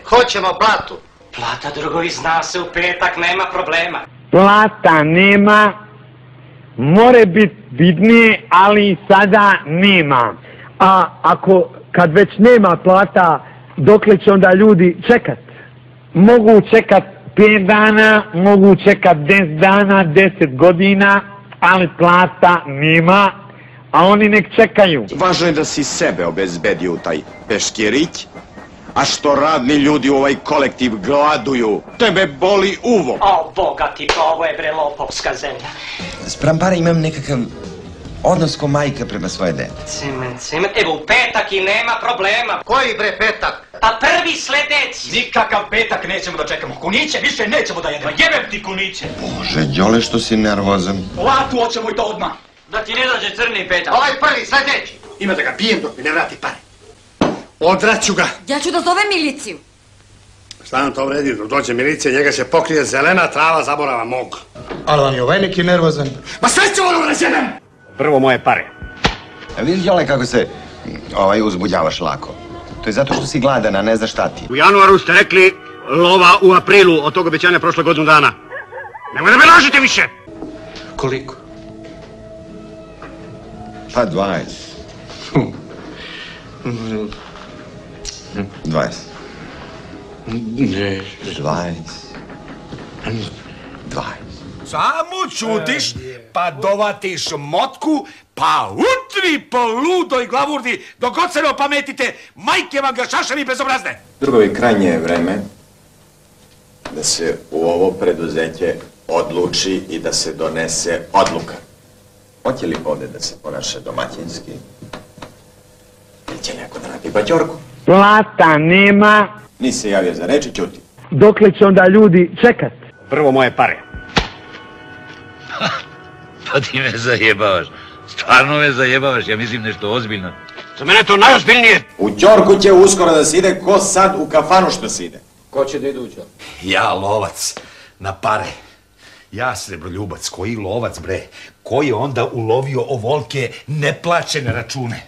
Hoćemo platu. Plata, drugovi, zna se u petak, nema problema. Plata nema, more biti bitnije, ali sada nema. A kad već nema plata, dokle će onda ljudi čekat? Mogu čekat 5 dana, mogu čekat 10 dana, 10 godina, ali plata nema, a oni nek čekaju. Važno je da si sebe obezbedio u taj peškirić, a što radni ljudi u ovaj kolektiv gladuju, tebe boli uvo. O, Boga ti, pa ovo je bre lopovska zemlja. Spram para imam nekakav odnos ko majka prema svoje dete. Ciment, evo u petak i nema problema. Koji bre petak? Pa prvi sledeći. Nikakav petak nećemo da čekamo. Kuniće više nećemo da jedemo. Jebem ti kuniće. Bože, Đole, što si nervozan. Platu hoćemo i to odmah. Da ti ne dođe crni petak. Ovaj prvi, sledeći. Ima da ga pijem dok mi ne vrati pare. Odraću ga. Ja ću da zovem miliciju. Šta nam to vredi? Dok dođe milicija, njega će pokrije zelena trava, zaborava mog. Ali on je ovaj neki nervozan. Ma sve ću ono razjedem! Prvo moje pare. A vidiš, Đole, kako se uzbuđavaš lako. To je zato što si gladan, a ne znaš šta ti. U januaru ste rekli lova u aprilu, od tog obećanja prošle godinu dana. Nemoj da me lažite više! Koliko? Pa 20. 20. 20. Samo čutiš, pa dovatiš motku, pa utri po ludoj glavurdi, dok god se ne opametite, majke vam ga šaševi bezobrazne! Drugovi, krajnje je vreme da se u ovo preduzeće odluči i da se donese odluka. Hoće li ovdje da se ponaša domaćinski? Ili će neko da napipa ćorku? Plata nema. Nisi se javio za reč i ćuti. Dokle će onda ljudi čekat? Prvo moje pare. Pa ti me zajebavaš. Stvarno me zajebavaš, ja mislim nešto ozbiljno. Za mene to najozbiljnije. U ćorku će uskoro da se ide, ko sad u kafanu što se ide. Ko će da ide u ćorku? Ja lovac, na pare. Ja srebroljubac, koji lovac bre, koji je onda ulovio ovolke neplaćene račune.